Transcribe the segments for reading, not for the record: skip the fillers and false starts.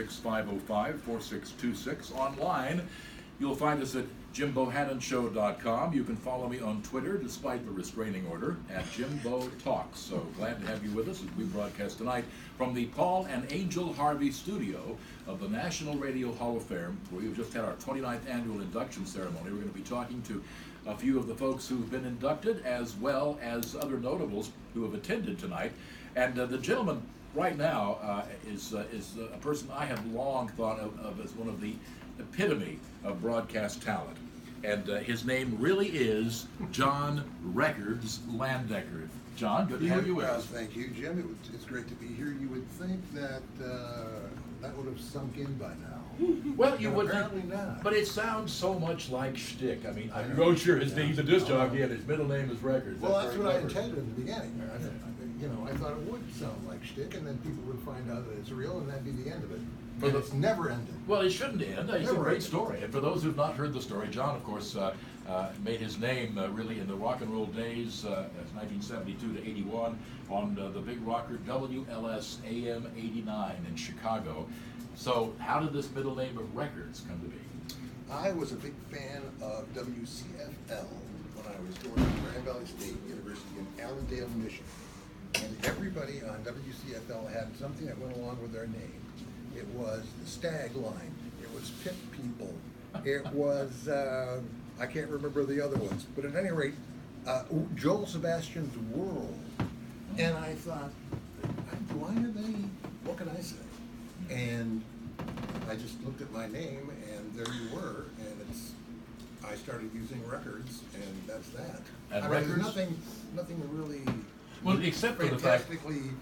866-505-4626. Online, you'll find us at JimBohannonShow.com. You can follow me on Twitter, despite the restraining order, at Jimbo Talks. So glad to have you with us as we broadcast tonight from the Paul and Angel Harvey studio of the National Radio Hall of Fame, where we've just had our 29th annual induction ceremony. We're going to be talking to a few of the folks who've been inducted, as well as other notables who have attended tonight. And the gentleman right now is a person I have long thought of as one of the epitome of broadcast talent. And his name really is John Records Landecker. John, good to have you with us. Thank you, Jim. It's great to be here. You would think that that would have sunk in by now. Well, you would apparently not. But it sounds so much like shtick. I mean, I'm sure he's a disc jockey and his middle name is Records. Well, that's what I intended in the beginning. I thought it would sound like shtick, and then people would find out that it's real, and that'd be the end of it. But it's never ended. Well, it shouldn't end. It's a great story. And for those who've not heard the story, John, of course, made his name really in the rock and roll days, 1972 to 81, on the big rocker WLS AM 89 in Chicago. So how did this middle name of Records come to be? I was a big fan of WCFL when I was going to Grand Valley State University in Allendale, Michigan. And everybody on WCFL had something that went along with their name. It was the Stag Line. It was Pit People. It was, I can't remember the other ones. But at any rate, Joel Sebastian's World. And I thought, why are they, what can I say? And I just looked at my name, and there you were. And I started using Records, and that's that. And There's nothing really... Well, except for the fact, fantastically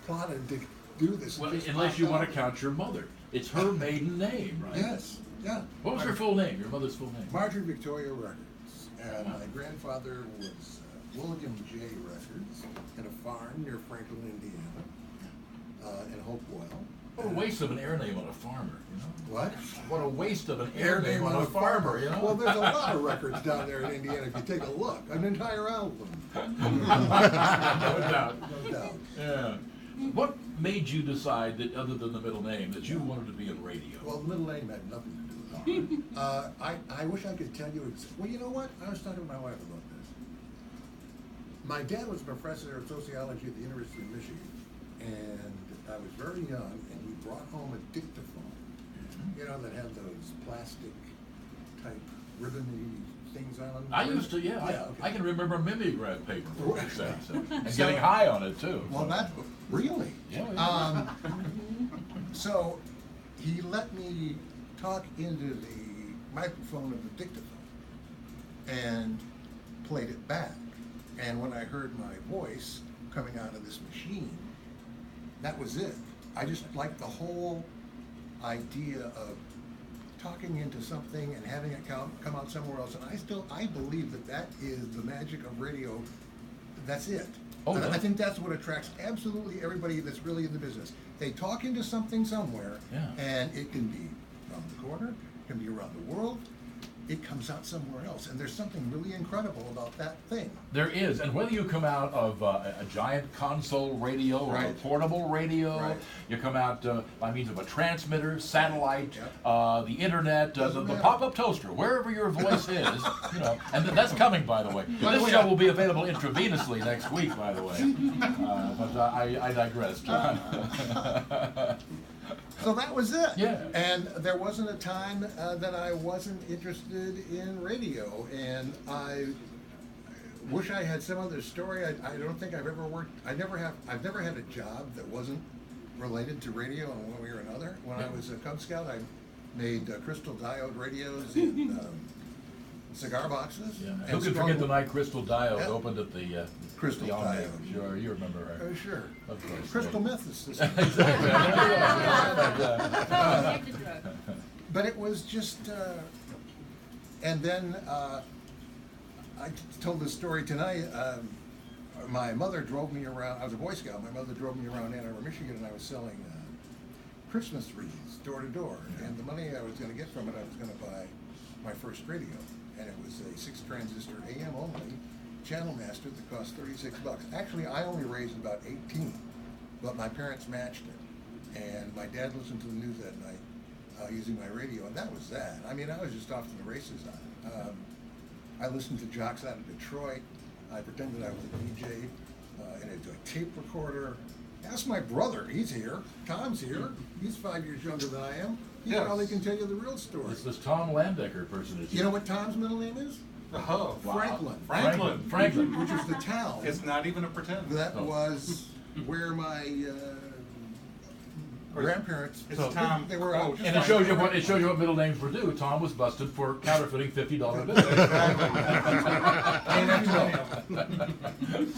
plotted to do this. Well, unless you want to count your mother, it's her maiden name, right? Yes, yeah. What was her full name? Your mother's full name? Marjorie Victoria Records, and my grandfather was William J. Records, in a farm near Franklin, Indiana, in Hopewell. What a waste of an air name on a farmer, you know? What? What a waste of an air name on a farmer, you know? Well, there's a lot of records down there in Indiana if you take a look. An entire album. No doubt. No doubt. Yeah. What made you decide that, other than the middle name, that you wanted to be in radio? Well, the middle name had nothing to do with it. I wish I could tell you. Well, you know what? I was talking to my wife about this. My dad was a professor of sociology at the University of Michigan, and I was very young, and he brought home a dictaphone, you know, that had those plastic type ribbony things on them. I used to, yeah. Okay. I can remember mimeograph paper and getting high on it too. Well, that really. Yeah. So he let me talk into the microphone of the dictaphone and played it back. And when I heard my voice coming out of this machine, that was it. I just liked the whole idea of talking into something and having it come out somewhere else. And I believe that is the magic of radio. That's it. Oh, and yeah. I think that's what attracts absolutely everybody that's really in the business. They talk into something somewhere, and it can be around the corner, it can be around the world. It comes out somewhere else, and there's something really incredible about that thing. There is, and whether you come out of a giant console radio or a portable radio, you come out by means of a transmitter, satellite, the internet, the pop-up toaster, wherever your voice is, you know, and that's coming, by the way. This show will be available intravenously next week, by the way. But I digress, John. So that was it. Yeah. And there wasn't a time that I wasn't interested in radio, and I wish I had some other story. I don't think I've ever worked. I've never had a job that wasn't related to radio in one way or another. When I was a Cub Scout, I made crystal diode radios in cigar boxes. Yeah. Who could forget the night Crystal Diode opened at the Crystal Diode? Sure, you remember her. Sure. Of course. Crystal meth is Exactly. But it was just, and then I told this story tonight. My mother drove me around. I was a Boy Scout. My mother drove me around Ann Arbor, Michigan, and I was selling Christmas wreaths door to door. And the money I was going to get from it, I was going to buy my first radio. And it was a 6-transistor AM only Channel Master that cost $36. Actually, I only raised about 18, but my parents matched it. And my dad listened to the news that night using my radio, and that was that. I mean, I was just off to the races on it. I listened to jocks out of Detroit. I pretended I was a DJ in a tape recorder. Ask my brother, he's here. Tom's here. He's 5 years younger than I am. He probably can tell you the real story. It's this Tom Landecker person. You know what Tom's middle name is? Oh, Franklin. Franklin. Which is the town. It's not even a pretend. That was where my grandparents. It's Tom. They were out. And it shows you what middle names were due. Tom was busted for counterfeiting $50 bills.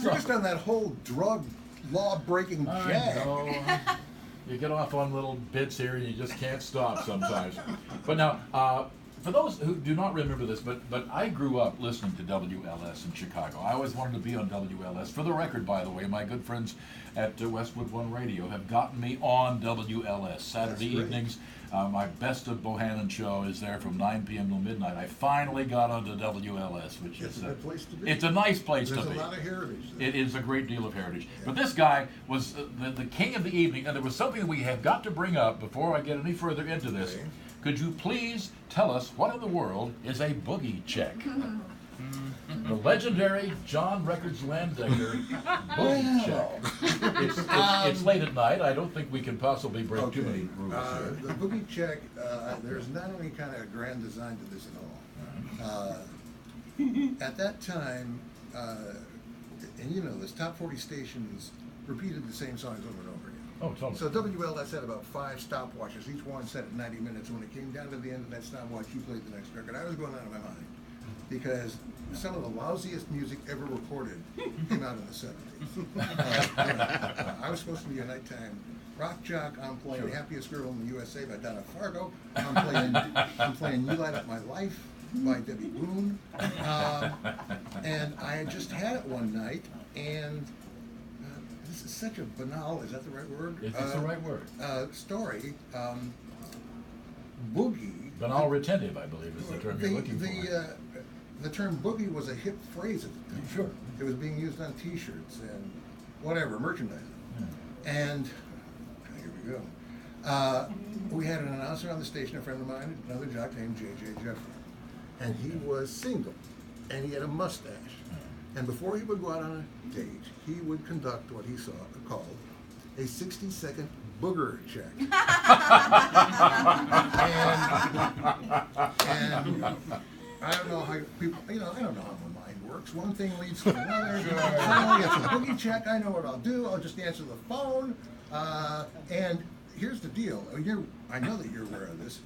We're just on that whole drug law-breaking jag. I know. You get off on little bits here, and you just can't stop sometimes. But now, for those who do not remember this, but I grew up listening to WLS in Chicago. I always wanted to be on WLS. For the record, by the way, my good friends at Westwood One Radio have gotten me on WLS Saturday evenings. My Best of Bohannon show is there from 9 p.m. till midnight. I finally got onto WLS, which It's is a good place to be. It's a nice place There's to be. a lot of heritage there. It is a great deal of heritage. But this guy was the king of the evening, and there was something we have got to bring up before I get any further into this. Okay. Could you please tell us what in the world is a boogie check? The legendary John Records Landecker boogie check. It's late at night. I don't think we can possibly break too many rules here. The boogie check, there's not any kind of grand design to this at all. At that time, and you know this, top 40 stations repeated the same songs over and over again. Oh, totally. So WLS had about 5 stopwatches, each one set at 90 minutes. When it came down to the end of that stopwatch, you played the next record. I was going out of my mind because some of the lousiest music ever recorded came out in the 70s. I was supposed to be a nighttime rock jock. I'm playing Happiest Girl in the USA by Donna Fargo. I'm playing You Light Up My Life by Debbie Boone. And I had just had it one night, and this is such a banal, is that the right word? It's the right word. Story. Boogie. Banal retentive, I believe, is the term you're looking for. The term boogie was a hip phrase at the time. Sure. It was being used on T-shirts and whatever, merchandising. And here we go. We had an announcer on the station, a friend of mine, another jock named J.J. Jeffrey. And he was single, and he had a mustache. And before he would go out on a date, he would conduct what he called a 60-second booger check. and I don't know how people, I don't know how my mind works. One thing leads to another. Finally, it's a boogie check. I know what I'll do. I'll just answer the phone. And here's the deal. I know that you're aware of this.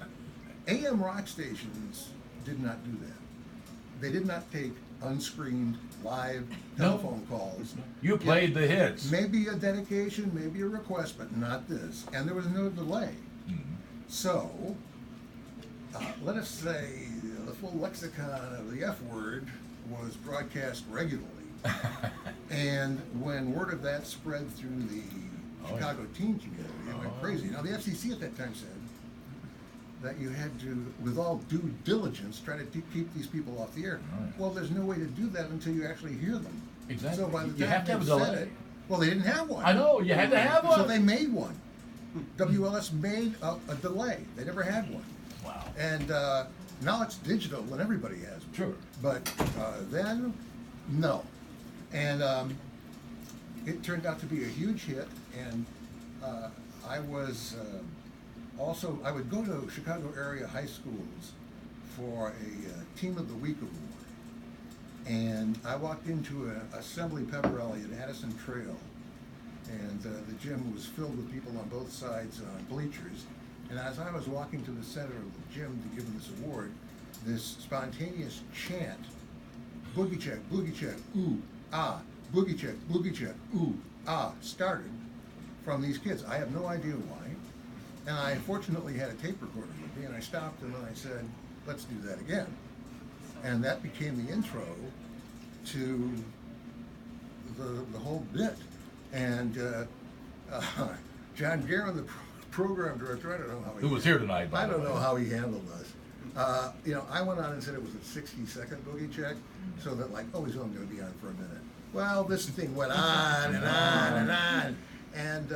AM rock stations did not do that. They did not take unscreened live telephone calls. You played the hits. Maybe a dedication, maybe a request, but not this. And there was no delay. So, let us say the full lexicon of the F word was broadcast regularly. And when word of that spread through the Chicago teen community, it went crazy. Now, the FCC at that time said that you had to, with all due diligence, try to keep these people off the air. Well, there's no way to do that until you actually hear them. Exactly. So by the You time have to they have a said delay. it, well, they didn't have one. I know, you had to have one. So they made one. WLS made a delay. They never had one. Wow. And now it's digital and everybody has one. Sure. But then, no. And it turned out to be a huge hit. And I was also, I would go to Chicago area high schools for a Team of the Week award. And I walked into an assembly pep rally at Addison Trail. And the gym was filled with people on both sides on bleachers. And as I was walking to the center of the gym to give them this award, this spontaneous chant, boogie check, ooh, ah, boogie check, ooh, ah, started from these kids. I have no idea why. And I fortunately had a tape recorder with me, and I stopped and I said, let's do that again. And that became the intro to the whole bit. And John Guerin, the program director, I don't know how he... Who was here tonight, by I the don't way. know how he handled us. I went on and said it was a 60-second boogie check, so that like, oh, he's only going to be on for a minute. Well, this thing went on and on and on. And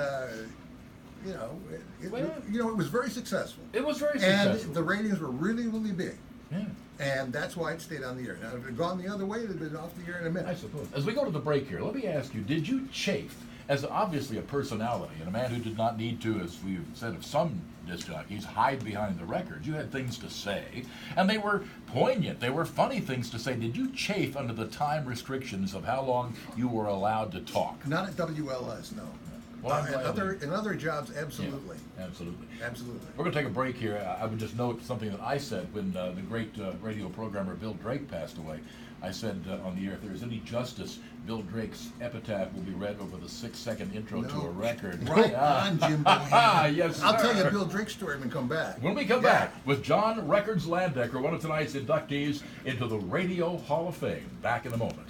it was very successful. It was very And successful. the ratings were really, really big. Yeah. And that's why it stayed on the air. Now, if it had gone the other way, it would have been off the air in a minute. I suppose. As we go to the break here, let me ask you, did you chafe, as obviously a personality and a man who did not need to, as we've said of some disc jockeys, hide behind the records? You had things to say, and they were poignant. They were funny things to say. Did you chafe under the time restrictions of how long you were allowed to talk? Not at WLS, no. Well, I'm glad In other jobs, absolutely. Yeah, absolutely. Absolutely. We're going to take a break here. I would just note something that I said when the great radio programmer Bill Drake passed away. I said on the air, if there is any justice, Bill Drake's epitaph will be read over the 6-second intro to a record. Right on, Jim Bohannon. Yes, sir. I'll tell you a Bill Drake story when we come back. When we come back with John Records Landecker, one of tonight's inductees into the Radio Hall of Fame. Back in a moment.